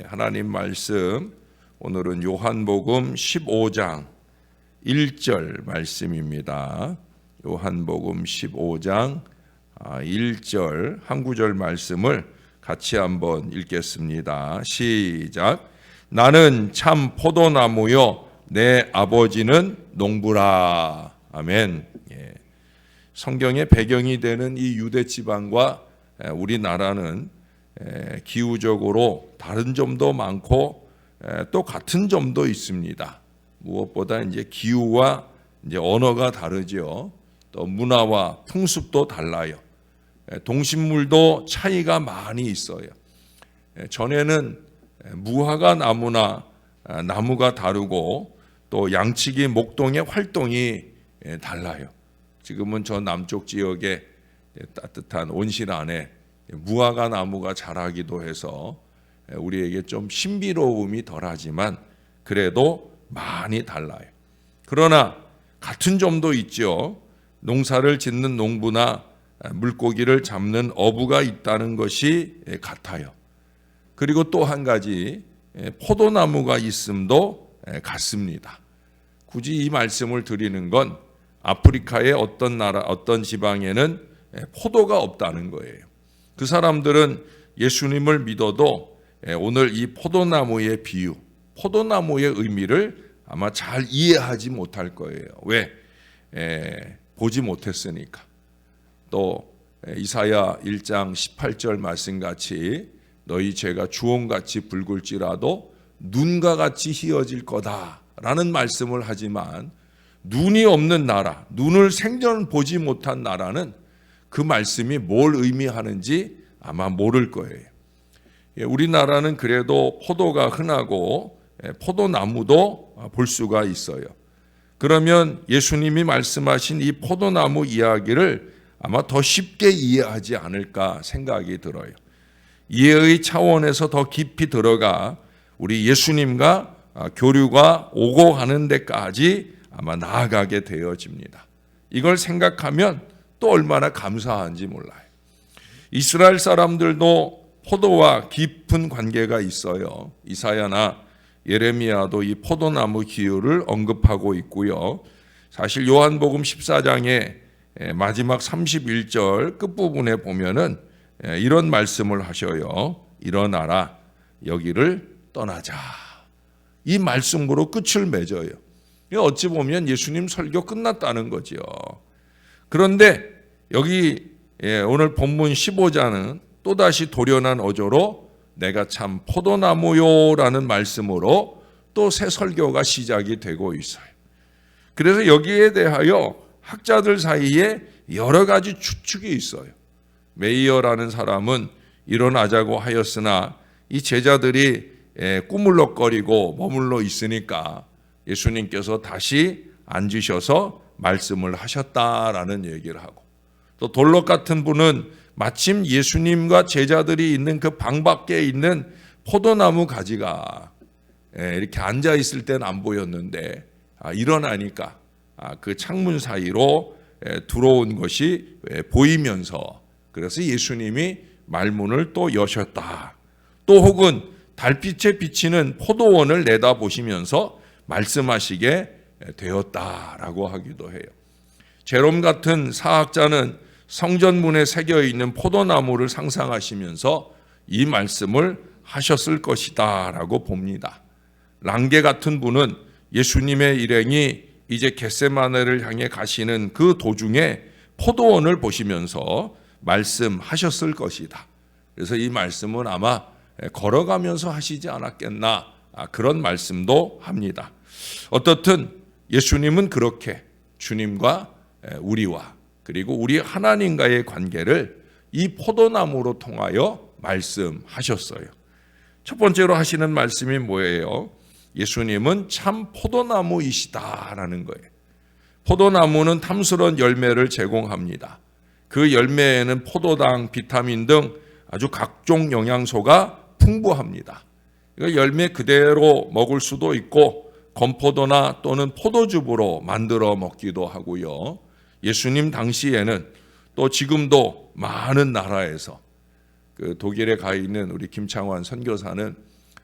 하나님 말씀 오늘은 요한복음 15장 1절 말씀입니다. 요한복음 15장 1절 한 구절 말씀을 같이 한번 읽겠습니다. 시작. 나는 참 포도나무요 내 아버지는 농부라. 아멘. 성경의 배경이 되는 이 유대 지방과 우리나라는 기후적으로 다른 점도 많고 또 같은 점도 있습니다. 무엇보다 이제 기후와 이제 언어가 다르죠. 또 문화와 풍습도 달라요. 동식물도 차이가 많이 있어요. 전에는 무화과 나무나 나무가 다르고 또 양치기 목동의 활동이 달라요. 지금은 저 남쪽 지역에 따뜻한 온실 안에 무화과 나무가 자라기도 해서 우리에게 좀 신비로움이 덜하지만 그래도 많이 달라요. 그러나 같은 점도 있죠. 농사를 짓는 농부나 물고기를 잡는 어부가 있다는 것이 같아요. 그리고 또 한 가지 포도나무가 있음도 같습니다. 굳이 이 말씀을 드리는 건 아프리카의 어떤 나라, 어떤 지방에는 포도가 없다는 거예요. 그 사람들은 예수님을 믿어도 오늘 이 포도나무의 비유, 포도나무의 의미를 아마 잘 이해하지 못할 거예요. 왜? 보지 못했으니까. 또 이사야 1장 18절 말씀같이 너희 죄가 주홍같이 붉을지라도 눈과 같이 희어질 거다라는 말씀을 하지만 눈이 없는 나라, 눈을 생전 보지 못한 나라는 그 말씀이 뭘 의미하는지 아마 모를 거예요. 우리나라는 그래도 포도가 흔하고 포도나무도 볼 수가 있어요. 그러면 예수님이 말씀하신 이 포도나무 이야기를 아마 더 쉽게 이해하지 않을까 생각이 들어요. 이해의 차원에서 더 깊이 들어가 우리 예수님과 교류가 오고 가는 데까지 아마 나아가게 되어집니다. 이걸 생각하면 또 얼마나 감사한지 몰라요. 이스라엘 사람들도 포도와 깊은 관계가 있어요. 이사야나 예레미야도 이 포도나무 기후를 언급하고 있고요. 사실 요한복음 14장의 마지막 31절 끝부분에 보면은 이런 말씀을 하셔요. 일어나라 여기를 떠나자. 이 말씀으로 끝을 맺어요. 어찌 보면 예수님 설교 끝났다는 거죠. 그런데 여기 오늘 본문 15장은 또다시 돌연한 어조로 내가 참 포도나무요라는 말씀으로 또 새 설교가 시작이 되고 있어요. 그래서 여기에 대하여 학자들 사이에 여러 가지 추측이 있어요. 메이어라는 사람은 일어나자고 하였으나 이 제자들이 꾸물럭거리고 머물러 있으니까 예수님께서 다시 앉으셔서 말씀을 하셨다라는 얘기를 하고, 또 돌럭 같은 분은 마침 예수님과 제자들이 있는 그 방 밖에 있는 포도나무 가지가 이렇게 앉아 있을 때는 안 보였는데 일어나니까 그 창문 사이로 들어온 것이 보이면서 그래서 예수님이 말문을 또 여셨다. 또 혹은 달빛에 비치는 포도원을 내다보시면서 말씀하시게 되었다라고 하기도 해요. 제롬 같은 사학자는 성전문에 새겨 있는 포도나무를 상상하시면서 이 말씀을 하셨을 것이다라고 봅니다. 랑게 같은 분은 예수님의 일행이 이제 겟세마네를 향해 가시는 그 도중에 포도원을 보시면서 말씀하셨을 것이다. 그래서 이 말씀은 아마 걸어가면서 하시지 않았겠나 그런 말씀도 합니다. 어떻든 예수님은 그렇게 주님과 우리와 그리고 우리 하나님과의 관계를 이 포도나무로 통하여 말씀하셨어요. 첫 번째로 하시는 말씀이 뭐예요? 예수님은 참 포도나무이시다라는 거예요. 포도나무는 탐스러운 열매를 제공합니다. 그 열매에는 포도당, 비타민 등 아주 각종 영양소가 풍부합니다. 열매 그대로 먹을 수도 있고 건포도나 또는 포도즙으로 만들어 먹기도 하고요. 예수님 당시에는 또 지금도 많은 나라에서 그 독일에 가 있는 우리 김창환 선교사는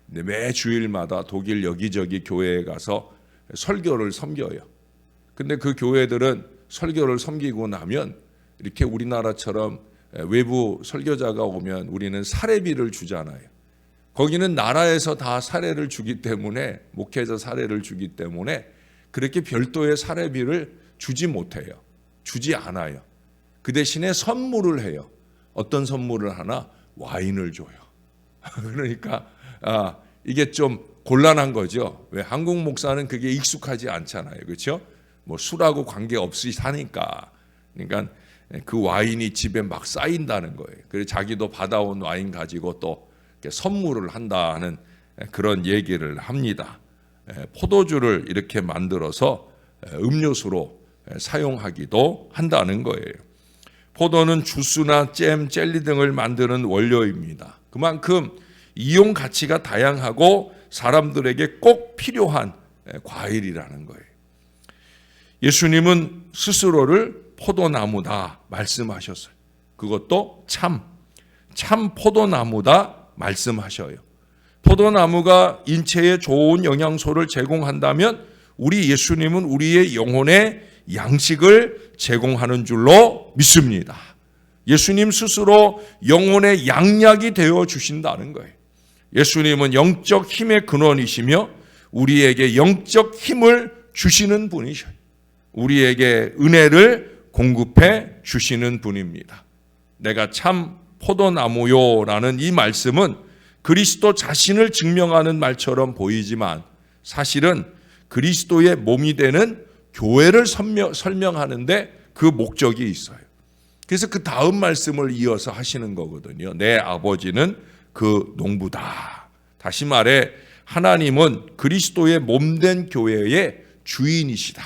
매 주일마다 독일 여기저기 교회에 가서 설교를 섬겨요. 근데 그 교회들은 설교를 섬기고 나면 이렇게 우리나라처럼 외부 설교자가 오면 우리는 사례비를 주잖아요. 거기는 나라에서 다 사례를 주기 때문에, 목회자 사례를 주기 때문에 그렇게 별도의 사례비를 주지 못해요. 주지 않아요. 그 대신에 선물을 해요. 어떤 선물을 하나? 와인을 줘요. 그러니까 이게 좀 곤란한 거죠. 왜? 한국 목사는 그게 익숙하지 않잖아요. 그렇죠? 뭐 술하고 관계없이 사니까. 그러니까 그 와인이 집에 막 쌓인다는 거예요. 그래서 자기도 받아온 와인 가지고 또 선물을 한다는 그런 얘기를 합니다. 포도주를 이렇게 만들어서 음료수로 사용하기도 한다는 거예요. 포도는 주스나 잼, 젤리 등을 만드는 원료입니다. 그만큼 이용 가치가 다양하고 사람들에게 꼭 필요한 과일이라는 거예요. 예수님은 스스로를 포도나무다 말씀하셨어요. 그것도 참 포도나무다 말씀하셔요. 포도나무가 인체에 좋은 영양소를 제공한다면 우리 예수님은 우리의 영혼에 양식을 제공하는 줄로 믿습니다. 예수님 스스로 영혼의 양약이 되어 주신다는 거예요. 예수님은 영적 힘의 근원이시며 우리에게 영적 힘을 주시는 분이셔요. 우리에게 은혜를 공급해 주시는 분입니다. 내가 참 포도나무요라는 이 말씀은 그리스도 자신을 증명하는 말처럼 보이지만 사실은 그리스도의 몸이 되는 교회를 설명하는데 그 목적이 있어요. 그래서 그 다음 말씀을 이어서 하시는 거거든요. 내 아버지는 그 농부다. 다시 말해 하나님은 그리스도의 몸된 교회의 주인이시다.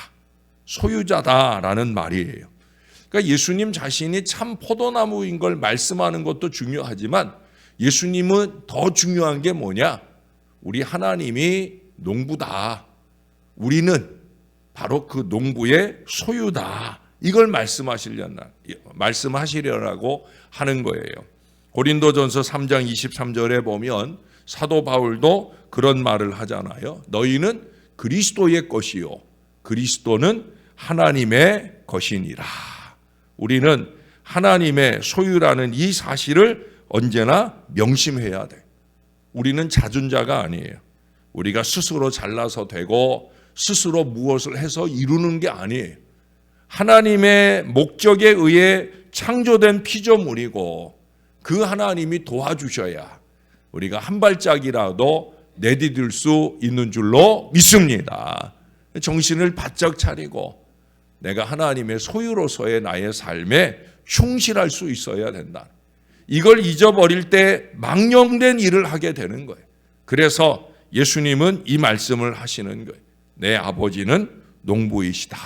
소유자다라는 말이에요. 그러니까 예수님 자신이 참 포도나무인 걸 말씀하는 것도 중요하지만 예수님은 더 중요한 게 뭐냐? 우리 하나님이 농부다. 우리는 바로 그 농부의 소유다. 이걸 말씀하시려고 하는 거예요. 고린도전서 3장 23절에 보면 사도 바울도 그런 말을 하잖아요. 너희는 그리스도의 것이요 그리스도는 하나님의 것이니라. 우리는 하나님의 소유라는 이 사실을 언제나 명심해야 돼. 우리는 자준자가 아니에요. 우리가 스스로 잘나서 되고 스스로 무엇을 해서 이루는 게 아니에요. 하나님의 목적에 의해 창조된 피조물이고 그 하나님이 도와주셔야 우리가 한 발짝이라도 내디딜 수 있는 줄로 믿습니다. 정신을 바짝 차리고 내가 하나님의 소유로서의 나의 삶에 충실할 수 있어야 된다. 이걸 잊어버릴 때 망령된 일을 하게 되는 거예요. 그래서 예수님은 이 말씀을 하시는 거예요. 내 아버지는 농부이시다.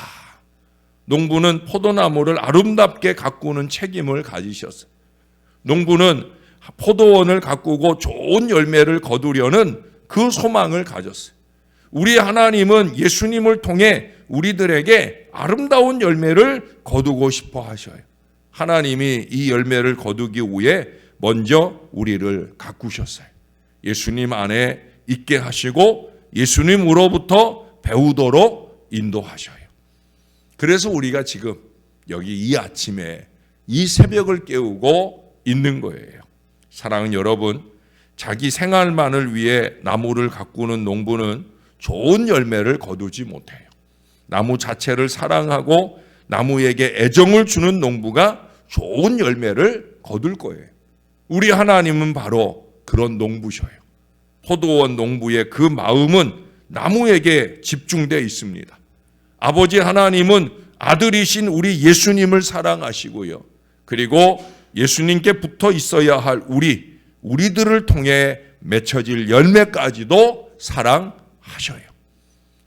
농부는 포도나무를 아름답게 가꾸는 책임을 가지셨어요. 농부는 포도원을 가꾸고 좋은 열매를 거두려는 그 소망을 가졌어요. 우리 하나님은 예수님을 통해 우리들에게 아름다운 열매를 거두고 싶어 하셔요. 하나님이 이 열매를 거두기 위해 먼저 우리를 가꾸셨어요. 예수님 안에 있게 하시고 예수님으로부터 배우도록 인도하셔요. 그래서 우리가 지금 여기 이 아침에 이 새벽을 깨우고 있는 거예요. 사랑하는 여러분, 자기 생활만을 위해 나무를 가꾸는 농부는 좋은 열매를 거두지 못해요. 나무 자체를 사랑하고 나무에게 애정을 주는 농부가 좋은 열매를 거둘 거예요. 우리 하나님은 바로 그런 농부셔요. 포도원 농부의 그 마음은 나무에게 집중되어 있습니다. 아버지 하나님은 아들이신 우리 예수님을 사랑하시고요. 그리고 예수님께 붙어 있어야 할 우리들을 통해 맺혀질 열매까지도 사랑하셔요.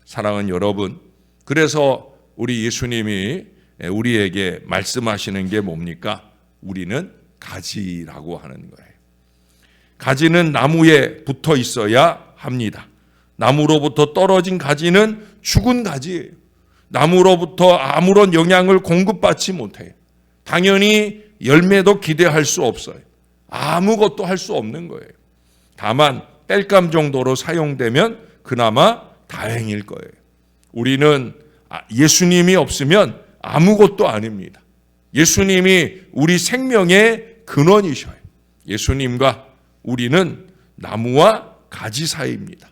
사랑하는 여러분, 그래서 우리 예수님이 우리에게 말씀하시는 게 뭡니까? 우리는 가지라고 하는 거예요. 가지는 나무에 붙어 있어야 합니다. 나무로부터 떨어진 가지는 죽은 가지예요. 나무로부터 아무런 영향을 공급받지 못해요. 당연히 열매도 기대할 수 없어요. 아무것도 할 수 없는 거예요. 다만 땔감 정도로 사용되면 그나마 다행일 거예요. 우리는 예수님이 없으면 아무것도 아닙니다. 예수님이 우리 생명의 근원이셔요. 예수님과 우리는 나무와 가지 사이입니다.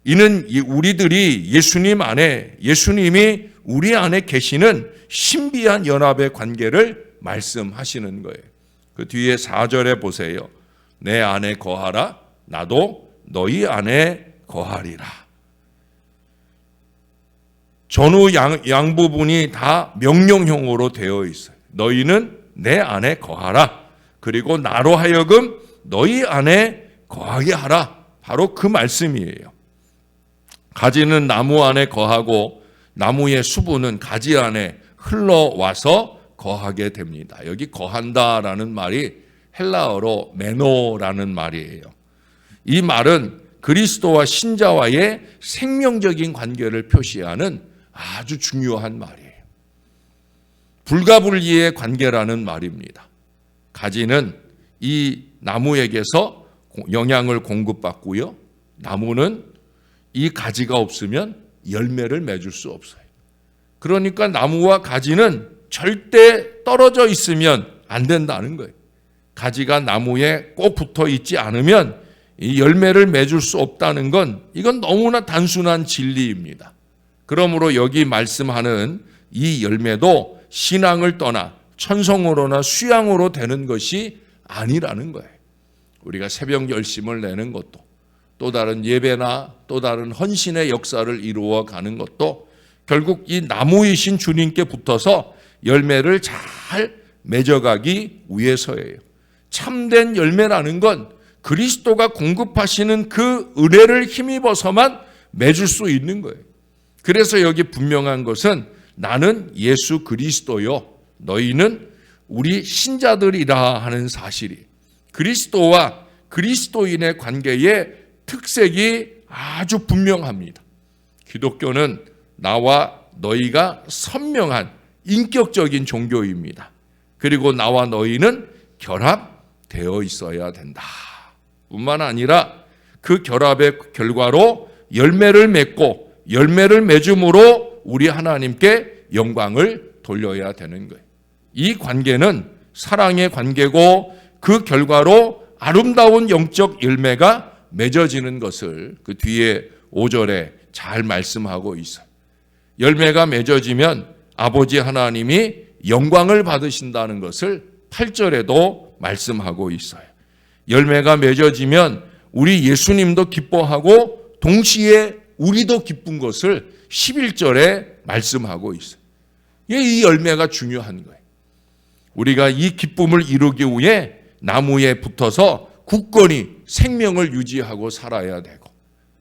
이는 우리들이 예수님 안에, 예수님이 우리 안에 계시는 신비한 연합의 관계를 말씀하시는 거예요. 그 뒤에 4절에 보세요. 내 안에 거하라, 나도 너희 안에 거하리라. 전후 양 부분이 다 명령형으로 되어 있어요. 너희는 내 안에 거하라. 그리고 나로 하여금 너희 안에 거하게 하라. 바로 그 말씀이에요. 가지는 나무 안에 거하고 나무의 수분은 가지 안에 흘러와서 거하게 됩니다. 여기 거한다라는 말이 헬라어로 메노라는 말이에요. 이 말은 그리스도와 신자와의 생명적인 관계를 표시하는 아주 중요한 말이에요. 불가분리의 관계라는 말입니다. 가지는 이 나무에게서 영양을 공급받고요. 나무는 이 가지가 없으면 열매를 맺을 수 없어요. 그러니까 나무와 가지는 절대 떨어져 있으면 안 된다는 거예요. 가지가 나무에 꼭 붙어 있지 않으면 이 열매를 맺을 수 없다는 건 이건 너무나 단순한 진리입니다. 그러므로 여기 말씀하는 이 열매도 신앙을 떠나 천성으로나 수양으로 되는 것이 아니라는 거예요. 우리가 새벽 열심을 내는 것도 또 다른 예배나 또 다른 헌신의 역사를 이루어 가는 것도 결국 이 나무이신 주님께 붙어서 열매를 잘 맺어가기 위해서예요. 참된 열매라는 건 그리스도가 공급하시는 그 은혜를 힘입어서만 맺을 수 있는 거예요. 그래서 여기 분명한 것은 나는 예수 그리스도요, 너희는 우리 신자들이라 하는 사실이 그리스도와 그리스도인의 관계의 특색이 아주 분명합니다. 기독교는 나와 너희가 선명한 인격적인 종교입니다. 그리고 나와 너희는 결합되어 있어야 된다. 뿐만 아니라 그 결합의 결과로 열매를 맺고 열매를 맺음으로 우리 하나님께 영광을 돌려야 되는 거예요. 이 관계는 사랑의 관계고 그 결과로 아름다운 영적 열매가 맺어지는 것을 그 뒤에 5절에 잘 말씀하고 있어요. 열매가 맺어지면 아버지 하나님이 영광을 받으신다는 것을 8절에도 말씀하고 있어요. 열매가 맺어지면 우리 예수님도 기뻐하고 동시에 우리도 기쁜 것을 11절에 말씀하고 있어요. 이 열매가 중요한 거예요. 우리가 이 기쁨을 이루기 위해 나무에 붙어서 굳건히 생명을 유지하고 살아야 되고,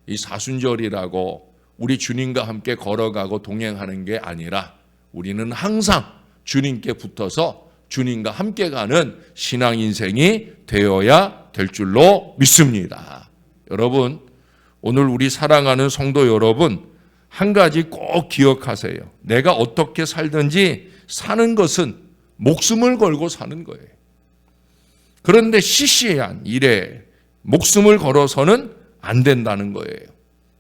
이 사순절이라고 우리 주님과 함께 걸어가고 동행하는 게 아니라 우리는 항상 주님께 붙어서 주님과 함께 가는 신앙 인생이 되어야 될 줄로 믿습니다. 여러분, 오늘 우리 사랑하는 성도 여러분, 한 가지 꼭 기억하세요. 내가 어떻게 살든지 사는 것은 목숨을 걸고 사는 거예요. 그런데 시시한 일에 목숨을 걸어서는 안 된다는 거예요.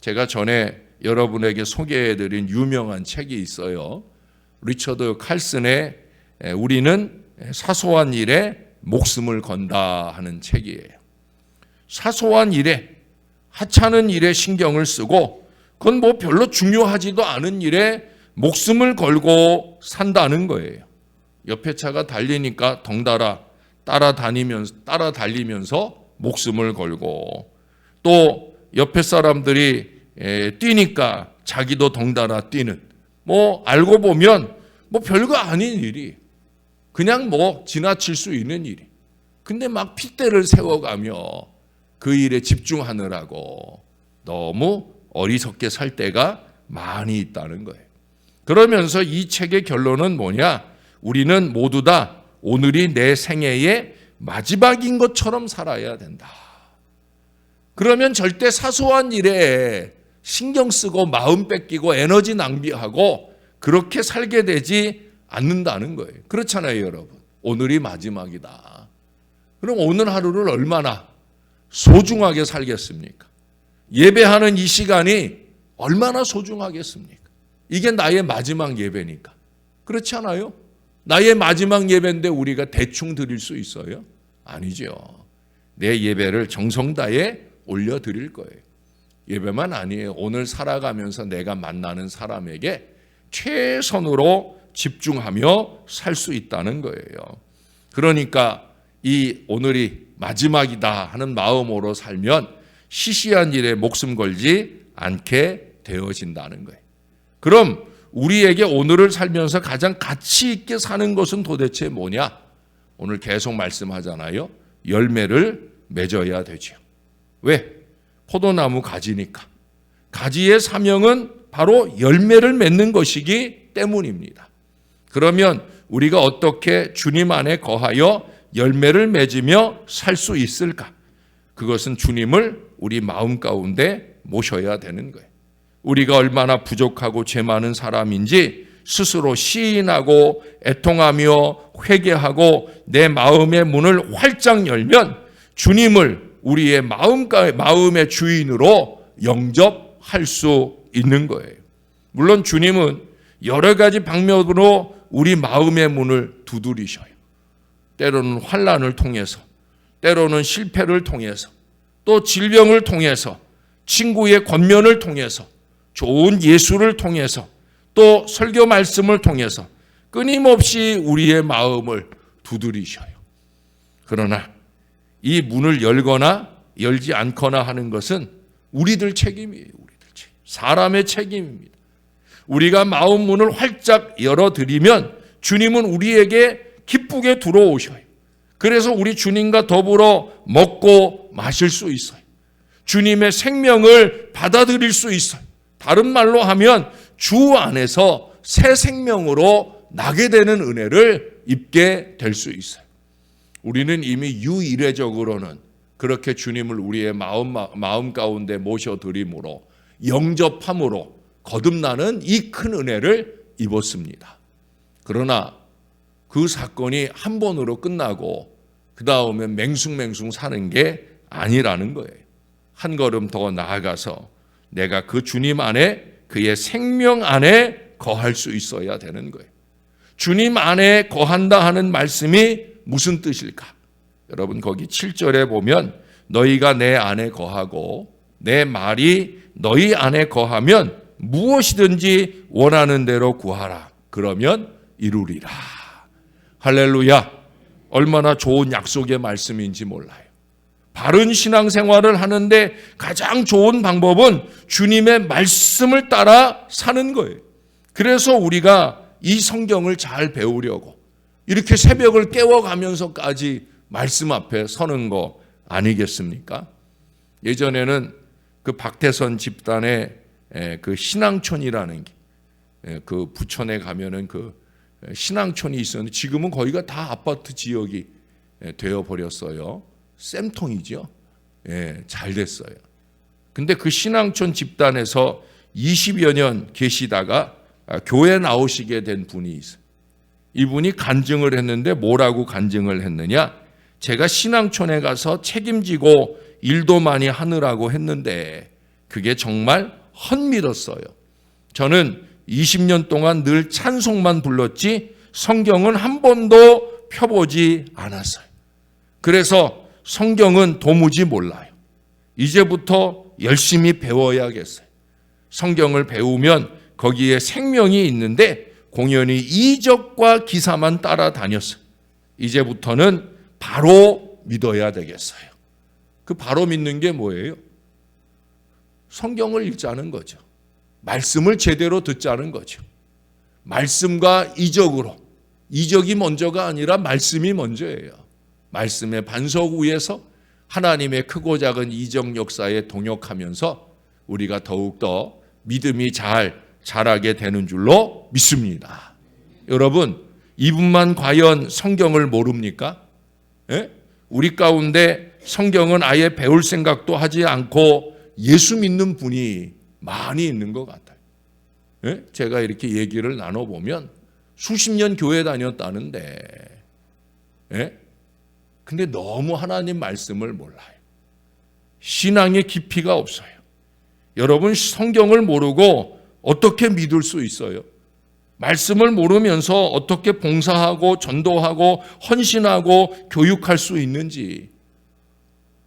제가 전에 여러분에게 소개해드린 유명한 책이 있어요. 리처드 칼슨의 우리는 사소한 일에 목숨을 건다 하는 책이에요. 사소한 일에, 하찮은 일에 신경을 쓰고 그건 뭐 별로 중요하지도 않은 일에 목숨을 걸고 산다는 거예요. 옆에 차가 달리니까 덩달아 따라 달리면서 목숨을 걸고, 또 옆에 사람들이 뛰니까 자기도 덩달아 뛰는, 뭐 알고 보면 뭐 별거 아닌 일이, 그냥 뭐 지나칠 수 있는 일이, 근데 막 핏대를 세워가며 그 일에 집중하느라고 너무 어리석게 살 때가 많이 있다는 거예요. 그러면서 이 책의 결론은 뭐냐? 우리는 모두 다 오늘이 내 생애의 마지막인 것처럼 살아야 된다. 그러면 절대 사소한 일에 신경 쓰고 마음 뺏기고 에너지 낭비하고 그렇게 살게 되지 않는다는 거예요. 그렇잖아요, 여러분. 오늘이 마지막이다. 그럼 오늘 하루를 얼마나 소중하게 살겠습니까? 예배하는 이 시간이 얼마나 소중하겠습니까? 이게 나의 마지막 예배니까. 그렇지 않아요? 나의 마지막 예배인데 우리가 대충 드릴 수 있어요? 아니죠. 내 예배를 정성 다해 올려드릴 거예요. 예배만 아니에요. 오늘 살아가면서 내가 만나는 사람에게 최선으로 집중하며 살 수 있다는 거예요. 그러니까 이 오늘이 마지막이다 하는 마음으로 살면 시시한 일에 목숨 걸지 않게 되어진다는 거예요. 그럼 우리에게 오늘을 살면서 가장 가치 있게 사는 것은 도대체 뭐냐? 오늘 계속 말씀하잖아요. 열매를 맺어야 되죠. 왜? 포도나무 가지니까. 가지의 사명은 바로 열매를 맺는 것이기 때문입니다. 그러면 우리가 어떻게 주님 안에 거하여 열매를 맺으며 살 수 있을까? 그것은 주님을 우리 마음 가운데 모셔야 되는 거예요. 우리가 얼마나 부족하고 죄 많은 사람인지 스스로 시인하고 애통하며 회개하고 내 마음의 문을 활짝 열면 주님을 우리의 마음의 주인으로 영접할 수 있는 거예요. 물론 주님은 여러 가지 방면으로 우리 마음의 문을 두드리셔요. 때로는 환난을 통해서, 때로는 실패를 통해서, 또 질병을 통해서, 친구의 권면을 통해서, 좋은 예수를 통해서, 또 설교 말씀을 통해서 끊임없이 우리의 마음을 두드리셔요. 그러나 이 문을 열거나 열지 않거나 하는 것은 우리들 책임이에요. 우리들 책임. 사람의 책임입니다. 우리가 마음 문을 활짝 열어드리면 주님은 우리에게 기쁘게 들어오셔요. 그래서 우리 주님과 더불어 먹고 마실 수 있어요. 주님의 생명을 받아들일 수 있어요. 다른 말로 하면 주 안에서 새 생명으로 나게 되는 은혜를 입게 될 수 있어요. 우리는 이미 유일회적으로는 그렇게 주님을 우리의 마음 가운데 모셔드림으로 영접함으로 거듭나는 이 큰 은혜를 입었습니다. 그러나 그 사건이 한 번으로 끝나고 그 다음에 맹숭맹숭 사는 게 아니라는 거예요. 한 걸음 더 나아가서 내가 그 주님 안에 그의 생명 안에 거할 수 있어야 되는 거예요. 주님 안에 거한다 하는 말씀이 무슨 뜻일까? 여러분 거기 7절에 보면 너희가 내 안에 거하고 내 말이 너희 안에 거하면 무엇이든지 원하는 대로 구하라. 그러면 이루리라. 할렐루야. 얼마나 좋은 약속의 말씀인지 몰라요. 바른 신앙생활을 하는데 가장 좋은 방법은 주님의 말씀을 따라 사는 거예요. 그래서 우리가 이 성경을 잘 배우려고 이렇게 새벽을 깨워가면서까지 말씀 앞에 서는 거 아니겠습니까? 예전에는 그 박태선 집단의 그 신앙촌이라는 게 그 부천에 가면은 그 신앙촌이 있었는데 지금은 거기가 다 아파트 지역이 되어 버렸어요. 쌤통이죠. 잘 됐어요. 근데 그 신앙촌 집단에서 20여 년 계시다가 교회 나오시게 된 분이 있어요. 이분이 간증을 했는데 뭐라고 간증을 했느냐? 제가 신앙촌에 가서 책임지고 일도 많이 하느라고 했는데 그게 정말 헛밀었어요. 저는 20년 동안 늘 찬송만 불렀지 성경은 한 번도 펴보지 않았어요. 그래서 성경은 도무지 몰라요. 이제부터 열심히 배워야겠어요. 성경을 배우면 거기에 생명이 있는데 공연히 이적과 기사만 따라다녔어요. 이제부터는 바로 믿어야 되겠어요. 그 바로 믿는 게 뭐예요? 성경을 읽자는 거죠. 말씀을 제대로 듣자는 거죠. 말씀과 이적으로, 이적이 먼저가 아니라 말씀이 먼저예요. 말씀의 반석 위에서 하나님의 크고 작은 이적 역사에 동역하면서 우리가 더욱더 믿음이 자라게 되는 줄로 믿습니다. 여러분, 이분만 과연 성경을 모릅니까? 우리 가운데 성경은 아예 배울 생각도 하지 않고 예수 믿는 분이 많이 있는 것 같아요. 제가 이렇게 얘기를 나눠보면 수십 년 교회 다녔다는데 근데 너무 하나님 말씀을 몰라요. 신앙의 깊이가 없어요. 여러분, 성경을 모르고 어떻게 믿을 수 있어요? 말씀을 모르면서 어떻게 봉사하고 전도하고 헌신하고 교육할 수 있는지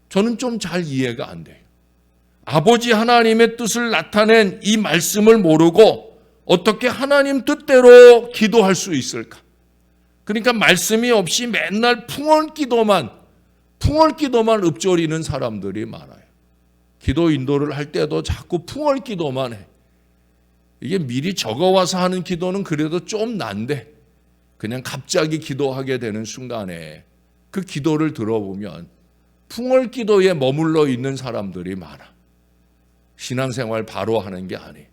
저는 좀 잘 이해가 안 돼요. 아버지 하나님의 뜻을 나타낸 이 말씀을 모르고 어떻게 하나님 뜻대로 기도할 수 있을까? 그러니까 말씀이 없이 맨날 풍월기도만 읊조리는 사람들이 많아요. 기도 인도를 할 때도 자꾸 풍월기도만 해. 이게 미리 적어와서 하는 기도는 그래도 좀 난데 그냥 갑자기 기도하게 되는 순간에 그 기도를 들어보면 풍월기도에 머물러 있는 사람들이 많아. 신앙생활 바로 하는 게 아니에요.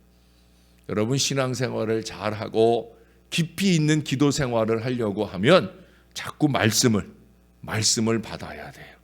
여러분, 신앙생활을 잘하고 깊이 있는 기도 생활을 하려고 하면 자꾸 말씀을 받아야 돼요.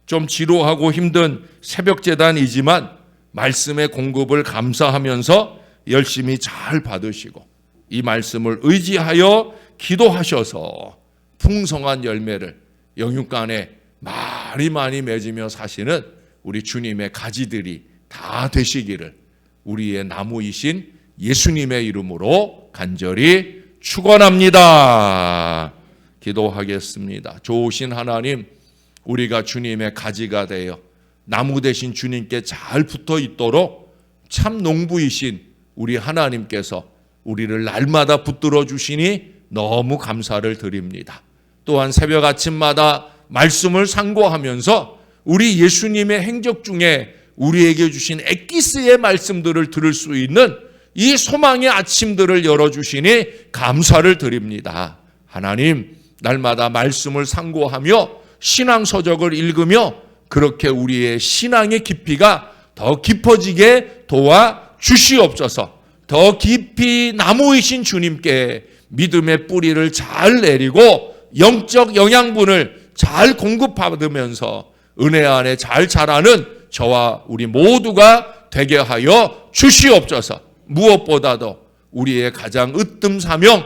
좀 지루하고 힘든 새벽제단이지만 말씀의 공급을 감사하면서 열심히 잘 받으시고 이 말씀을 의지하여 기도하셔서 풍성한 열매를 영육간에 많이 맺으며 사시는 우리 주님의 가지들이 다 되시기를 우리의 나무이신 예수님의 이름으로 간절히 축원합니다. 기도하겠습니다. 좋으신 하나님, 우리가 주님의 가지가 되어 나무 대신 주님께 잘 붙어 있도록 참 농부이신 우리 하나님께서 우리를 날마다 붙들어 주시니 너무 감사를 드립니다. 또한 새벽 아침마다 말씀을 상고하면서 우리 예수님의 행적 중에 우리에게 주신 엑기스의 말씀들을 들을 수 있는 이 소망의 아침들을 열어주시니 감사를 드립니다. 하나님, 날마다 말씀을 상고하며 신앙서적을 읽으며 그렇게 우리의 신앙의 깊이가 더 깊어지게 도와주시옵소서. 더 깊이 나무이신 주님께 믿음의 뿌리를 잘 내리고 영적 영양분을 잘 공급받으면서 은혜 안에 잘 자라는 저와 우리 모두가 되게 하여 주시옵소서. 무엇보다도 우리의 가장 으뜸 사명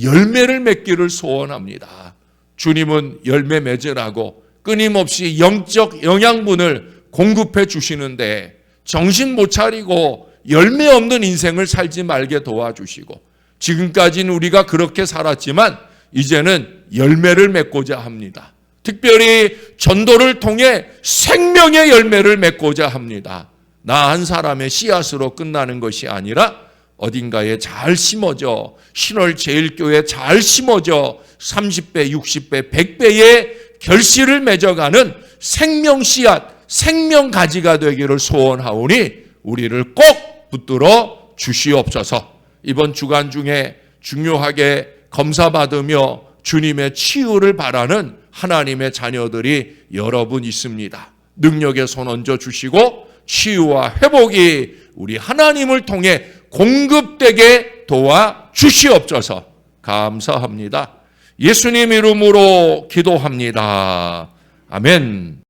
열매를 맺기를 소원합니다. 주님은 열매 맺으라고 끊임없이 영적 영양분을 공급해 주시는데 정신 못 차리고 열매 없는 인생을 살지 말게 도와주시고 지금까지는 우리가 그렇게 살았지만 이제는 열매를 맺고자 합니다. 특별히 전도를 통해 생명의 열매를 맺고자 합니다. 나 한 사람의 씨앗으로 끝나는 것이 아니라 어딘가에 잘 심어져 신월제일교회에 잘 심어져 30배, 60배, 100배의 결실을 맺어가는 생명 씨앗, 생명 가지가 되기를 소원하오니 우리를 꼭 붙들어 주시옵소서. 이번 주간 중에 중요하게 검사받으며 주님의 치유를 바라는 하나님의 자녀들이 여러분 있습니다. 능력의 손 얹어 주시고 치유와 회복이 우리 하나님을 통해 공급되게 도와 주시옵소서. 감사합니다. 예수님 이름으로 기도합니다. 아멘.